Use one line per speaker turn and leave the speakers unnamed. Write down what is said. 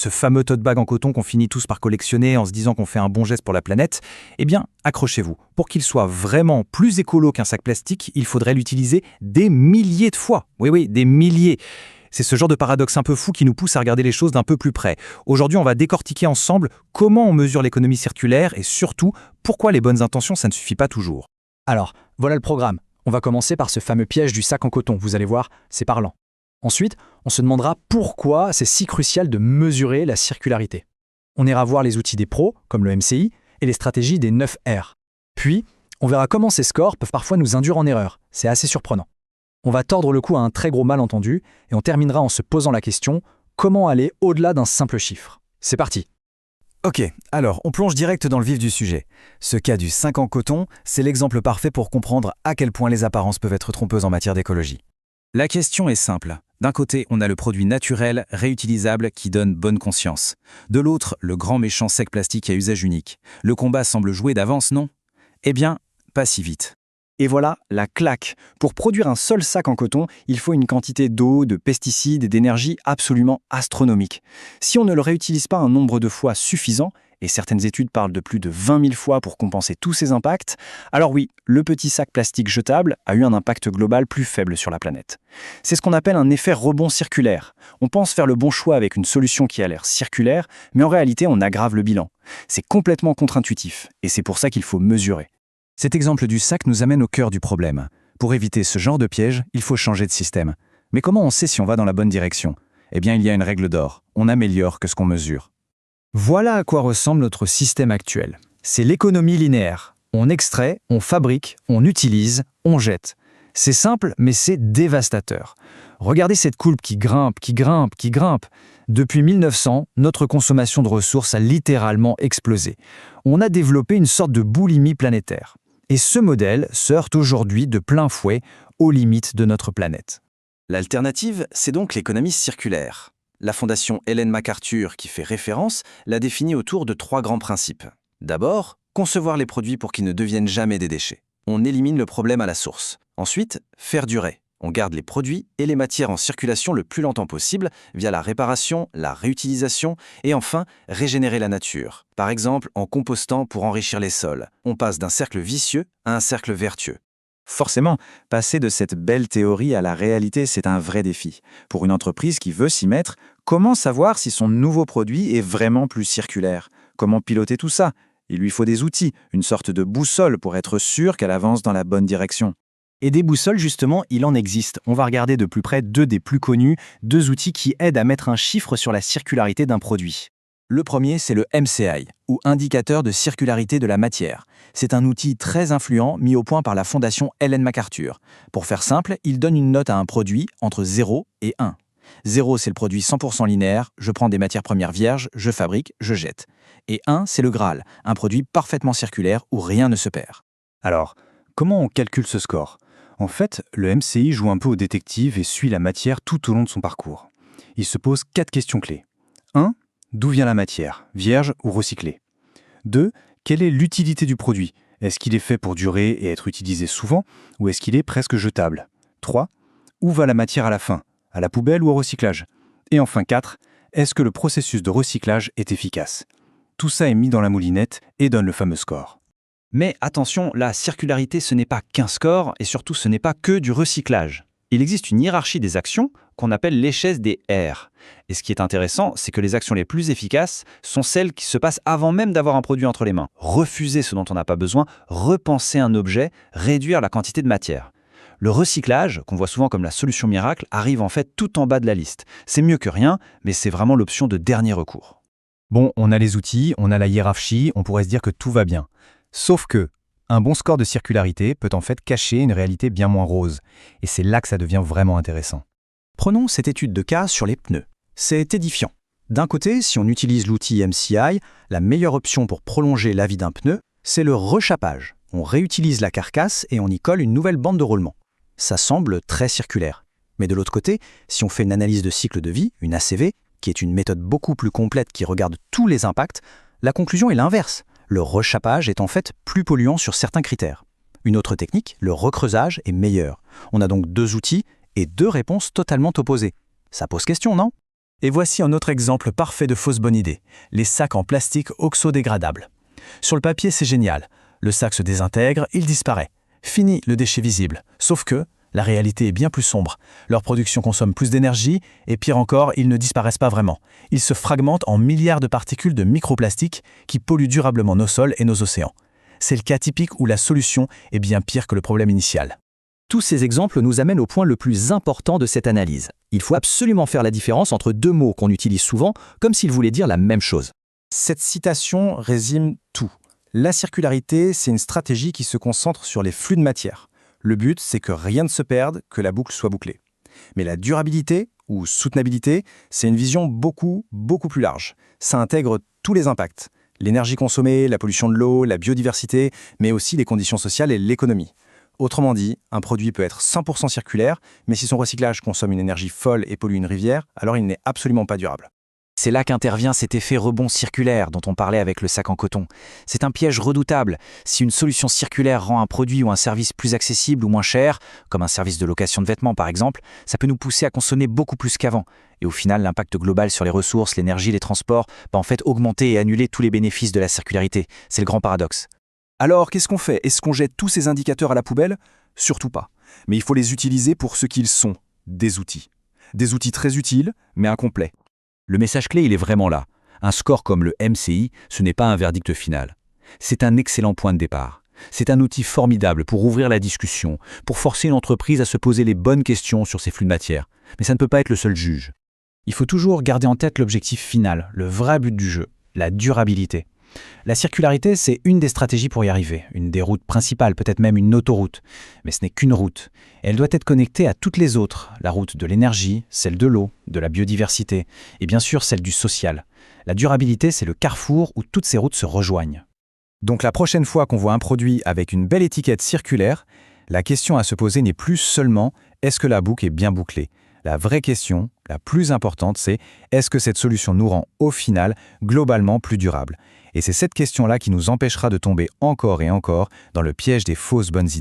ce fameux tote bag en coton qu'on finit tous par collectionner en se disant qu'on fait un bon geste pour la planète, eh bien, accrochez-vous. Pour qu'il soit vraiment plus écolo qu'un sac plastique, il faudrait l'utiliser des milliers de fois. Oui, des milliers. C'est ce genre de paradoxe un peu fou qui nous pousse à regarder les choses d'un peu plus près. Aujourd'hui, on va décortiquer ensemble comment on mesure l'économie circulaire et surtout, pourquoi les bonnes intentions, ça ne suffit pas toujours.
Alors, voilà le programme. On va commencer par ce fameux piège du sac en coton, vous allez voir, c'est parlant. Ensuite, on se demandera pourquoi c'est si crucial de mesurer la circularité. On ira voir les outils des pros, comme le MCI, et les stratégies des 9 R. Puis, on verra comment ces scores peuvent parfois nous induire en erreur. C'est assez surprenant. On va tordre le cou à un très gros malentendu, et on terminera en se posant la question, comment aller au-delà d'un simple chiffre? C'est parti.
Ok, alors on plonge direct dans le vif du sujet. Ce cas du 5 en coton, c'est l'exemple parfait pour comprendre à quel point les apparences peuvent être trompeuses en matière d'écologie. La question est simple. D'un côté, on a le produit naturel, réutilisable, qui donne bonne conscience. De l'autre, le grand méchant sec plastique à usage unique. Le combat semble joué d'avance, non? Eh bien, pas si vite.
Et voilà la claque. Pour produire un seul sac en coton, il faut une quantité d'eau, de pesticides et d'énergie absolument astronomique. Si on ne le réutilise pas un nombre de fois suffisant, et certaines études parlent de plus de 20 000 fois pour compenser tous ces impacts, alors oui, le petit sac plastique jetable a eu un impact global plus faible sur la planète. C'est ce qu'on appelle un effet rebond circulaire. On pense faire le bon choix avec une solution qui a l'air circulaire, mais en réalité on aggrave le bilan. C'est complètement contre-intuitif, et c'est pour ça qu'il faut mesurer.
Cet exemple du sac nous amène au cœur du problème. Pour éviter ce genre de piège, il faut changer de système. Mais comment on sait si on va dans la bonne direction? Eh bien, il y a une règle d'or. On améliore que ce qu'on mesure. Voilà à quoi ressemble notre système actuel. C'est l'économie linéaire. On extrait, on fabrique, on utilise, on jette. C'est simple, mais c'est dévastateur. Regardez cette courbe qui grimpe, qui grimpe, qui grimpe. Depuis 1900, notre consommation de ressources a littéralement explosé. On a développé une sorte de boulimie planétaire. Et ce modèle se heurte aujourd'hui de plein fouet aux limites de notre planète.
L'alternative, c'est donc l'économie circulaire. La fondation Ellen MacArthur, qui fait référence, l'a définie autour de 3 grands principes. D'abord, concevoir les produits pour qu'ils ne deviennent jamais des déchets. On élimine le problème à la source. Ensuite, faire durer. On garde les produits et les matières en circulation le plus longtemps possible via la réparation, la réutilisation et enfin, régénérer la nature. Par exemple, en compostant pour enrichir les sols. On passe d'un cercle vicieux à un cercle vertueux.
Forcément, passer de cette belle théorie à la réalité, c'est un vrai défi. Pour une entreprise qui veut s'y mettre, comment savoir si son nouveau produit est vraiment plus circulaire? Comment piloter tout ça? Il lui faut des outils, une sorte de boussole pour être sûr qu'elle avance dans la bonne direction.
Et des boussoles, justement, il en existe. On va regarder de plus près 2 des plus connus, 2 outils qui aident à mettre un chiffre sur la circularité d'un produit.
Le premier, c'est le MCI, ou indicateur de circularité de la matière. C'est un outil très influent mis au point par la fondation Ellen MacArthur. Pour faire simple, il donne une note à un produit entre 0 et 1. 0, c'est le produit 100% linéaire, je prends des matières premières vierges, je fabrique, je jette. Et 1, c'est le Graal, un produit parfaitement circulaire où rien ne se perd.
Alors, comment on calcule ce score? En fait, le MCI joue un peu au détective et suit la matière tout au long de son parcours. Il se pose 4 questions clés. 1. D'où vient la matière, vierge ou recyclée? 2. Quelle est l'utilité du produit? Est-ce qu'il est fait pour durer et être utilisé souvent, ou est-ce qu'il est presque jetable? 3. Où va la matière à la fin? À la poubelle ou au recyclage? Et enfin 4. Est-ce que le processus de recyclage est efficace? Tout ça est mis dans la moulinette et donne le fameux score.
Mais attention, la circularité, ce n'est pas qu'un score, et surtout ce n'est pas que du recyclage. Il existe une hiérarchie des actions qu'on appelle l'échelle des R. Et ce qui est intéressant, c'est que les actions les plus efficaces sont celles qui se passent avant même d'avoir un produit entre les mains. Refuser ce dont on n'a pas besoin, repenser un objet, réduire la quantité de matière. Le recyclage, qu'on voit souvent comme la solution miracle, arrive en fait tout en bas de la liste. C'est mieux que rien, mais c'est vraiment l'option de dernier recours.
Bon, on a les outils, on a la hiérarchie, on pourrait se dire que tout va bien. Sauf que, un bon score de circularité peut en fait cacher une réalité bien moins rose. Et c'est là que ça devient vraiment intéressant.
Prenons cette étude de cas sur les pneus. C'est édifiant. D'un côté, si on utilise l'outil MCI, la meilleure option pour prolonger la vie d'un pneu, c'est le rechapage. On réutilise la carcasse et on y colle une nouvelle bande de roulement. Ça semble très circulaire. Mais de l'autre côté, si on fait une analyse de cycle de vie, une ACV, qui est une méthode beaucoup plus complète qui regarde tous les impacts, la conclusion est l'inverse. Le rechapage est en fait plus polluant sur certains critères. Une autre technique, le recreusage, est meilleure. On a donc 2 outils et 2 réponses totalement opposées. Ça pose question, non?
Et voici un autre exemple parfait de fausse bonne idée, les sacs en plastique oxodégradables. Sur le papier, c'est génial. Le sac se désintègre, il disparaît. Fini le déchet visible. Sauf que la réalité est bien plus sombre. Leur production consomme plus d'énergie et pire encore, ils ne disparaissent pas vraiment. Ils se fragmentent en milliards de particules de microplastiques qui polluent durablement nos sols et nos océans. C'est le cas typique où la solution est bien pire que le problème initial.
Tous ces exemples nous amènent au point le plus important de cette analyse. Il faut absolument faire la différence entre deux mots qu'on utilise souvent, comme s'ils voulaient dire la même chose.
Cette citation résume tout. La circularité, c'est une stratégie qui se concentre sur les flux de matière. Le but, c'est que rien ne se perde, que la boucle soit bouclée. Mais la durabilité, ou soutenabilité, c'est une vision beaucoup plus large. Ça intègre tous les impacts. L'énergie consommée, la pollution de l'eau, la biodiversité, mais aussi les conditions sociales et l'économie. Autrement dit, un produit peut être 100% circulaire, mais si son recyclage consomme une énergie folle et pollue une rivière, alors il n'est absolument pas durable.
C'est là qu'intervient cet effet rebond circulaire dont on parlait avec le sac en coton. C'est un piège redoutable. Si une solution circulaire rend un produit ou un service plus accessible ou moins cher, comme un service de location de vêtements par exemple, ça peut nous pousser à consommer beaucoup plus qu'avant. Et au final, l'impact global sur les ressources, l'énergie, les transports, va en fait augmenter et annuler tous les bénéfices de la circularité. C'est le grand paradoxe.
Alors, qu'est-ce qu'on fait? Est-ce qu'on jette tous ces indicateurs à la poubelle? Surtout pas. Mais il faut les utiliser pour ce qu'ils sont, des outils. Des outils très utiles, mais incomplets.
Le message clé, il est vraiment là. Un score comme le MCI, ce n'est pas un verdict final. C'est un excellent point de départ. C'est un outil formidable pour ouvrir la discussion, pour forcer une entreprise à se poser les bonnes questions sur ses flux de matière. Mais ça ne peut pas être le seul juge.
Il faut toujours garder en tête l'objectif final, le vrai but du jeu, la durabilité. La circularité, c'est une des stratégies pour y arriver, une des routes principales, peut-être même une autoroute. Mais ce n'est qu'une route. Et elle doit être connectée à toutes les autres, la route de l'énergie, celle de l'eau, de la biodiversité, et bien sûr celle du social. La durabilité, c'est le carrefour où toutes ces routes se rejoignent.
Donc la prochaine fois qu'on voit un produit avec une belle étiquette circulaire, la question à se poser n'est plus seulement « est-ce que la boucle est bien bouclée ?» La vraie question, la plus importante, c'est « est-ce que cette solution nous rend au final globalement plus durable ?» Et c'est cette question-là qui nous empêchera de tomber encore et encore dans le piège des fausses bonnes idées.